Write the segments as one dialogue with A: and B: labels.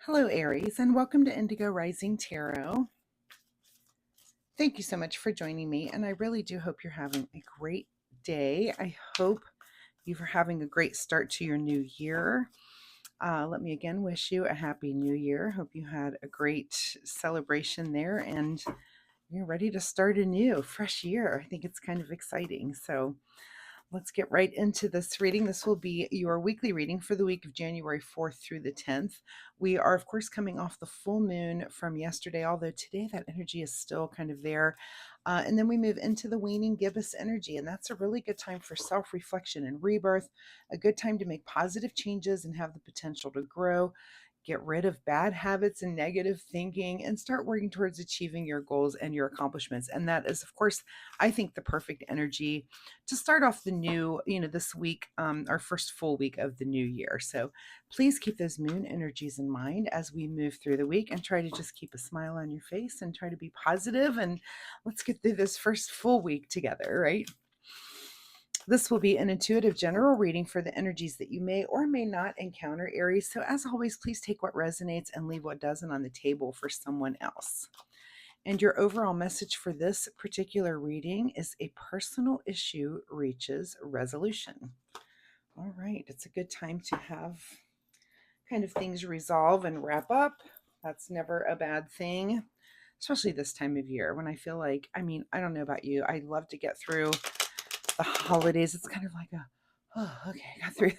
A: Hello, Aries, and welcome to Indigo Rising Tarot. Thank you so much for joining me, and I really do hope you're having a great day. I hope you're having a great start to your new year. Let me again wish you a happy new year. Hope you had a great celebration there, and you're ready to start a new, fresh year. I think it's kind of exciting. So, let's get right into this reading. This will be your weekly reading for the week of January 4th through the 10th. We are, of course, coming off the full moon from yesterday, although today that energy is still kind of there. And then we move into the waning gibbous energy, and that's a really good time for self-reflection and rebirth, a good time to make positive changes and have the potential to grow. Get rid of bad habits and negative thinking and start working towards achieving your goals and your accomplishments. And that is, of course, I think the perfect energy to start off the new, this week, our first full week of the new year. So please keep those moon energies in mind as we move through the week and try to just keep a smile on your face and try to be positive. And let's get through this first full week together, right? This will be an intuitive general reading for the energies that you may or may not encounter, Aries. So as always, please take what resonates and leave what doesn't on the table for someone else. And your overall message for this particular reading is a personal issue reaches resolution. All right, it's a good time to have kind of things resolve and wrap up. That's never a bad thing, especially this time of year when I feel like, I don't know about you, I love to get through the holidays. It's kind of like oh, okay, I got through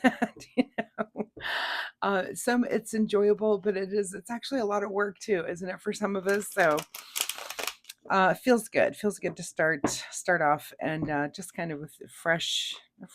A: that. Some it's enjoyable, but it's actually a lot of work too, isn't it, for some of us? So feels good. Feels good to start off and just kind of with a fresh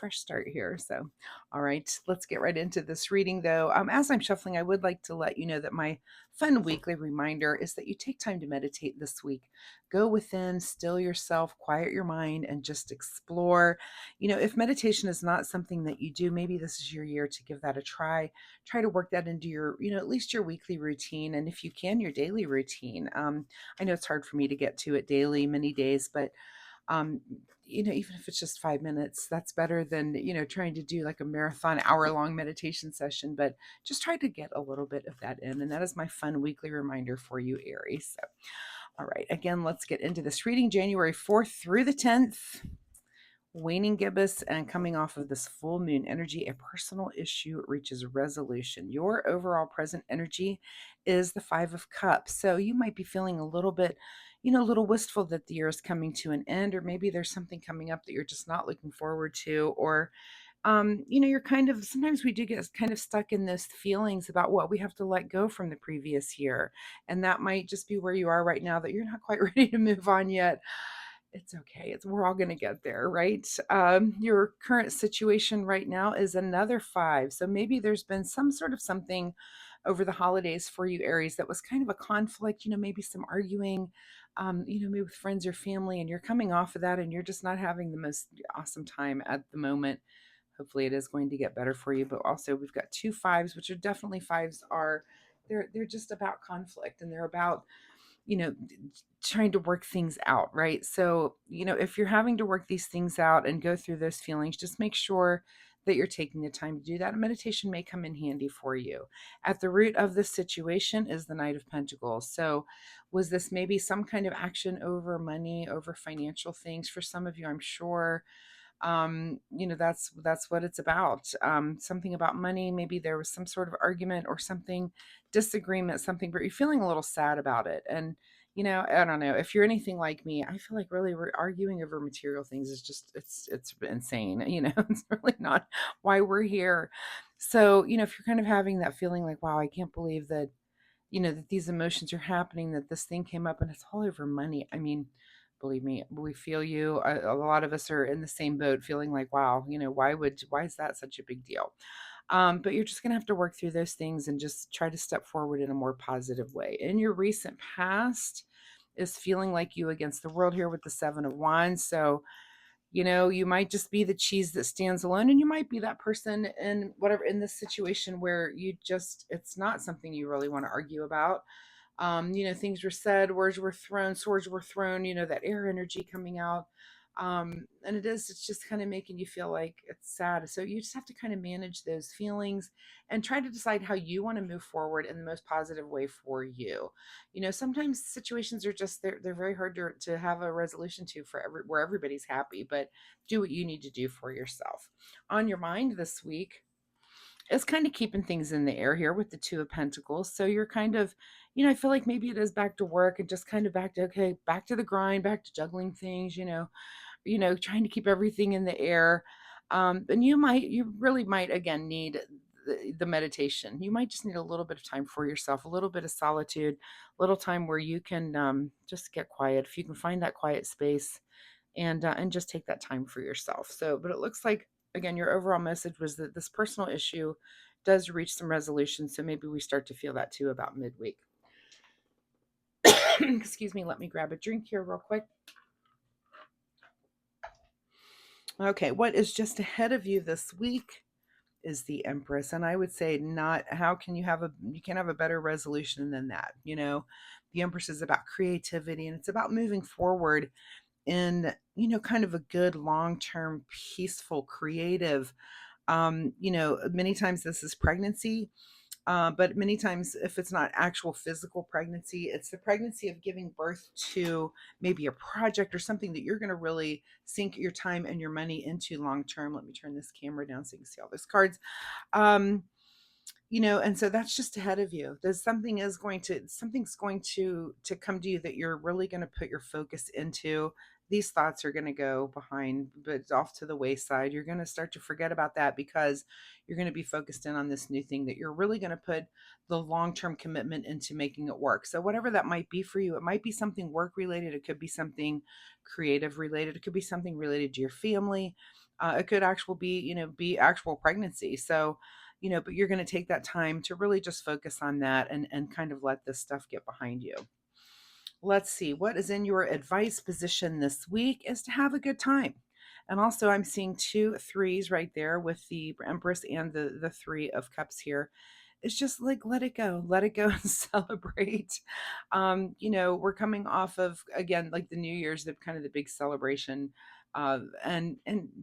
A: start here. So, all right, let's get right into this reading. Though, as I'm shuffling, I would like to let you know that my fun weekly reminder is that you take time to meditate this week. Go within, still yourself, quiet your mind, and just explore. If meditation is not something that you do, maybe this is your year to give that a try. Try to work that into your, at least your weekly routine, and if you can, your daily routine. I know it's hard for me to get to it daily, many days, but um, even if it's just 5 minutes, that's better than, trying to do like a marathon hour-long meditation session. But just try to get a little bit of that in. And that is my fun weekly reminder for you, Aries. So, all right, again, let's get into this reading. January 4th through the 10th. Waning gibbous and coming off of this full moon energy, a personal issue reaches resolution. Your overall present energy is the Five of Cups. So you might be feeling a little bit, a little wistful that the year is coming to an end, or maybe there's something coming up that you're just not looking forward to, or you're kind of, sometimes we do get kind of stuck in those feelings about what we have to let go from the previous year. And that might just be where you are right now, that you're not quite ready to move on yet. It's okay. We're all going to get there, right? Your current situation right now is another five. So maybe there's been some sort of something over the holidays for you, Aries, that was kind of a conflict, maybe some arguing, maybe with friends or family, and you're coming off of that and you're just not having the most awesome time at the moment. Hopefully it is going to get better for you. But also we've got two fives, which are definitely fives are, they're just about conflict, and they're about, you know, trying to work things out, right? So, if you're having to work these things out and go through those feelings, just make sure that you're taking the time to do that. Meditation may come in handy for you. At the root of this situation is the Knight of Pentacles. So, was this maybe some kind of action over money, over financial things for some of you? I'm sure that's what it's about. Something about money, maybe there was some sort of argument or something, disagreement, something, but you're feeling a little sad about it. And I don't know, if you're anything like me, I feel like really we're arguing over material things is just, it's insane. It's really not why we're here. So if you're kind of having that feeling like, wow, I can't believe that, that these emotions are happening, that this thing came up and it's all over money. I mean, believe me, we feel you. A lot of us are in the same boat, feeling like, wow, why is that such a big deal? But you're just going to have to work through those things and just try to step forward in a more positive way. In your recent past is feeling like you against the world here with the Seven of Wands. So, you might just be the cheese that stands alone, and you might be that person in this situation where it's not something you really want to argue about. Things were said, words were thrown, swords were thrown, that air energy coming out. And it's just kind of making you feel like it's sad. So you just have to kind of manage those feelings and try to decide how you want to move forward in the most positive way for you. Sometimes situations are just they're very hard to have a resolution to where everybody's happy, but do what you need to do for yourself. On your mind this week is kind of keeping things in the air here with the Two of Pentacles. So you're kind of, I feel like maybe it is back to work and just kind of back to, okay, back to the grind, back to juggling things, trying to keep everything in the air. And you really might, again, need the meditation. You might just need a little bit of time for yourself, a little bit of solitude, a little time where you can just get quiet. If you can find that quiet space and just take that time for yourself. So, but it looks like, again, your overall message was that this personal issue does reach some resolution. So maybe we start to feel that too about midweek. Excuse me, let me grab a drink here real quick. Okay, what is just ahead of you this week is the Empress. And I would say not how can you can't have a better resolution than that. The Empress is about creativity and it's about moving forward in, kind of a good long-term, peaceful, creative. Many times this is pregnancy. But many times, if it's not actual physical pregnancy, it's the pregnancy of giving birth to maybe a project or something that you're going to really sink your time and your money into long term. Let me turn this camera down so you can see all those cards. Um, and so that's just ahead of you. There's something's going to come to you that you're really going to put your focus into. These thoughts are going to go behind, but off to the wayside. You're going to start to forget about that because you're going to be focused in on this new thing that you're really going to put the long-term commitment into making it work. So whatever that might be for you, it might be something work related. It could be something creative related. It could be something related to your family. It could actually be actual pregnancy. So but you're going to take that time to really just focus on that and kind of let this stuff get behind you. Let's see, what is in your advice position this week is to have a good time. And also I'm seeing 2 3s right there with the Empress and the 3 of Cups here. It's just like let it go and celebrate. We're coming off of, again, like the New Year's, the kind of the big celebration, and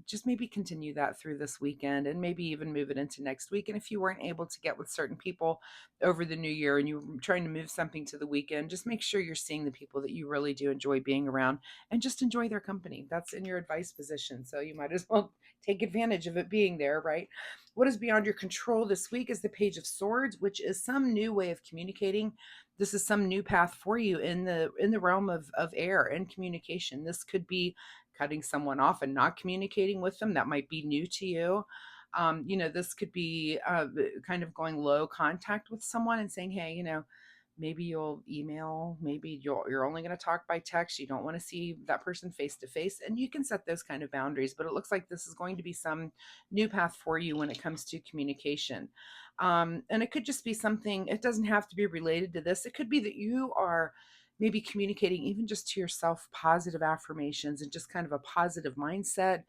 A: just maybe continue that through this weekend and maybe even move it into next week. And if you weren't able to get with certain people over the new year and you're trying to move something to the weekend, just make sure you're seeing the people that you really do enjoy being around and just enjoy their company. That's in your advice position, so you might as well take advantage of it being there, right? What is beyond your control this week is the Page of Swords, which is some new way of communicating. This is some new path for you in the realm of air and communication. This could be cutting someone off and not communicating with them. That might be new to you. This could be kind of going low contact with someone and saying, hey, maybe you'll email, maybe you're only going to talk by text. You don't want to see that person face to face, and you can set those kind of boundaries. But it looks like this is going to be some new path for you when it comes to communication. And it could just be something, it doesn't have to be related to this. It could be that you are maybe communicating even just to yourself positive affirmations and just kind of a positive mindset.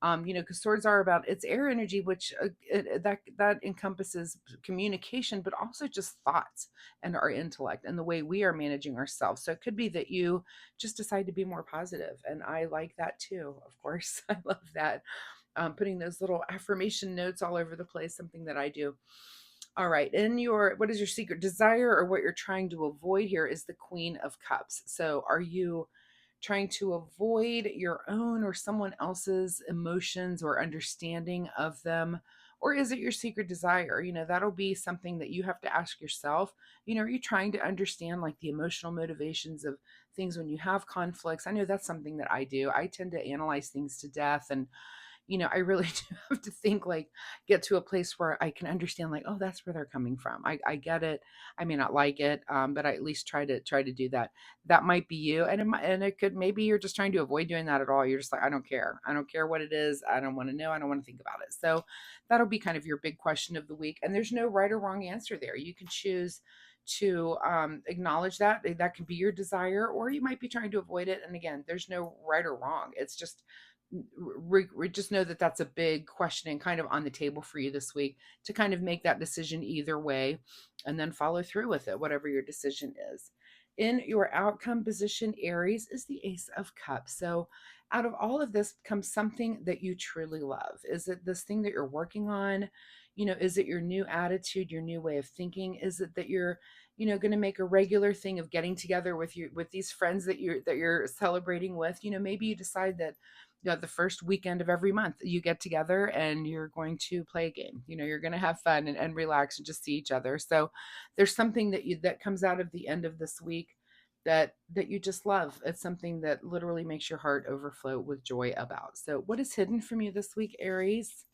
A: Because swords are about, it's air energy, which that encompasses communication, but also just thoughts and our intellect and the way we are managing ourselves. So it could be that you just decide to be more positive, and I like that too. Of course, I love that. Putting those little affirmation notes all over the place, something that I do. All right. What is your secret desire, or what you're trying to avoid here is the Queen of Cups. So are you trying to avoid your own or someone else's emotions or understanding of them? Or is it your secret desire? That'll be something that you have to ask yourself. Are you trying to understand like the emotional motivations of things when you have conflicts? I know that's something that I do. I tend to analyze things to death, and I really do have to think, like, get to a place where I can understand, like, oh, that's where they're coming from. I get it. I may not like it, but I at least try to do that. That might be you, and it could, maybe you're just trying to avoid doing that at all. You're just like, I don't care. I don't care what it is. I don't want to know. I don't want to think about it. So that'll be kind of your big question of the week. And there's no right or wrong answer there. You can choose to acknowledge that can be your desire, or you might be trying to avoid it. And again, there's no right or wrong. It's just we just know that that's a big question and kind of on the table for you this week to kind of make that decision either way and then follow through with it, whatever your decision is. In your outcome position, Aries, is the Ace of Cups. So out of all of this comes something that you truly love. Is it this thing that you're working on? Is it your new attitude, your new way of thinking? Is it that you're, going to make a regular thing of getting together with these friends that you're celebrating with? Maybe you decide that the first weekend of every month you get together and you're going to play a game. You're going to have fun and relax and just see each other. So there's something that comes out of the end of this week that you just love. It's something that literally makes your heart overflow with joy about. So what is hidden from you this week, Aries,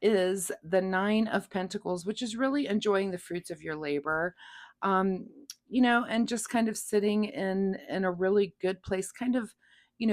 A: is the Nine of Pentacles, which is really enjoying the fruits of your labor. Um, and just kind of sitting in a really good place, kind of,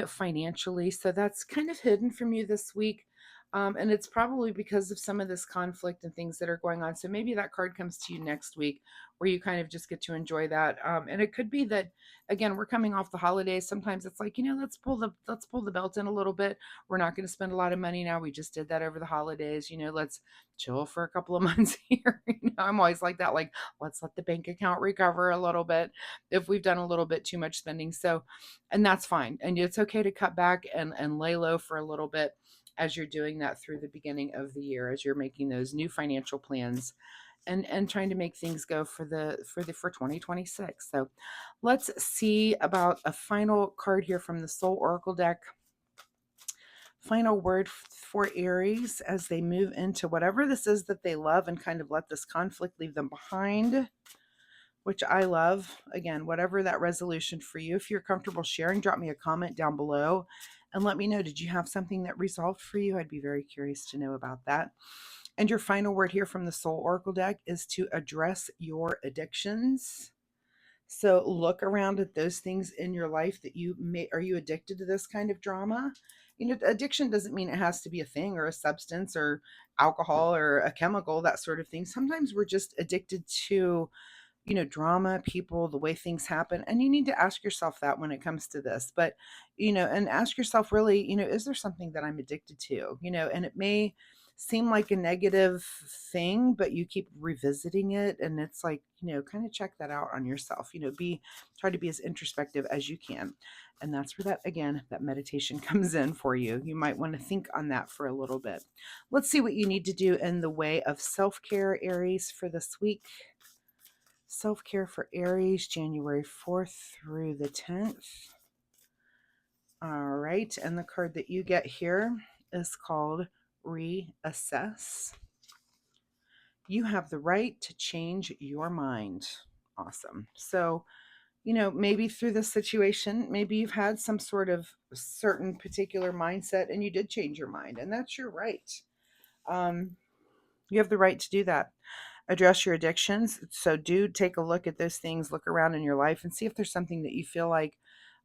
A: financially. So that's kind of hidden from you this week. And it's probably because of some of this conflict and things that are going on. So maybe that card comes to you next week where you kind of just get to enjoy that. And it could be that, again, we're coming off the holidays. Sometimes it's like, let's pull the belt in a little bit. We're not going to spend a lot of money now. We just did that over the holidays. Let's chill for a couple of months here. I'm always like that. Like, let's let the bank account recover a little bit if we've done a little bit too much spending. So, and that's fine. And it's okay to cut back and lay low for a little bit as you're doing that through the beginning of the year, as you're making those new financial plans and trying to make things go for 2026. So let's see about a final card here from the Soul Oracle deck. Final word for Aries as they move into whatever this is that they love and kind of let this conflict leave them behind, which I love. Again, whatever that resolution for you. If you're comfortable sharing, drop me a comment down below and let me know, did you have something that resolved for you? I'd be very curious to know about that. And your final word here from the Soul Oracle deck is to address your addictions. So look around at those things in your life that are you addicted to this kind of drama? Addiction doesn't mean it has to be a thing or a substance or alcohol or a chemical, that sort of thing. Sometimes we're just addicted to drama, people, the way things happen. And you need to ask yourself that when it comes to this. But, and ask yourself really, is there something that I'm addicted to? And it may seem like a negative thing, but you keep revisiting it. And it's like, kind of check that out on yourself, try to be as introspective as you can. And that's where that meditation comes in for you. You might want to think on that for a little bit. Let's see what you need to do in the way of self-care, Aries, for this week. Self-care for Aries, January 4th through the 10th. All right, and the card that you get here is called Reassess. You have the right to change your mind. Awesome. So, maybe through this situation, maybe you've had some sort of certain particular mindset and you did change your mind, and that's your right. You have the right to do that. Address your addictions. So do take a look at those things, look around in your life and see if there's something that you feel like,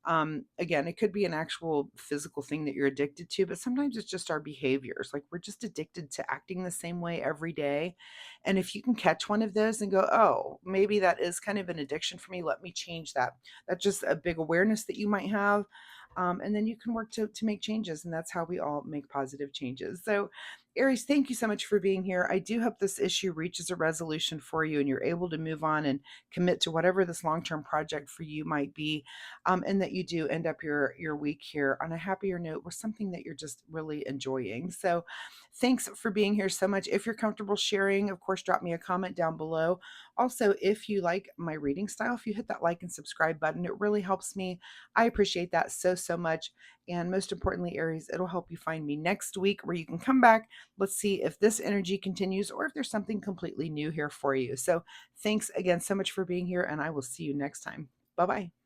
A: again, it could be an actual physical thing that you're addicted to, but sometimes it's just our behaviors. Like we're just addicted to acting the same way every day. And if you can catch one of those and go, oh, maybe that is kind of an addiction for me, let me change that. That's just a big awareness that you might have. And then you can work to make changes. And that's how we all make positive changes. So Aries, thank you so much for being here. I do hope this issue reaches a resolution for you and you're able to move on and commit to whatever this long-term project for you might be, and that you do end up your week here on a happier note with something that you're just really enjoying. So thanks for being here so much. If you're comfortable sharing, of course, drop me a comment down below. Also, if you like my reading style, if you hit that like and subscribe button, it really helps me. I appreciate that so much. And most importantly, Aries, it'll help you find me next week where you can come back. Let's see if this energy continues or if there's something completely new here for you. So thanks again so much for being here, and I will see you next time. Bye-bye.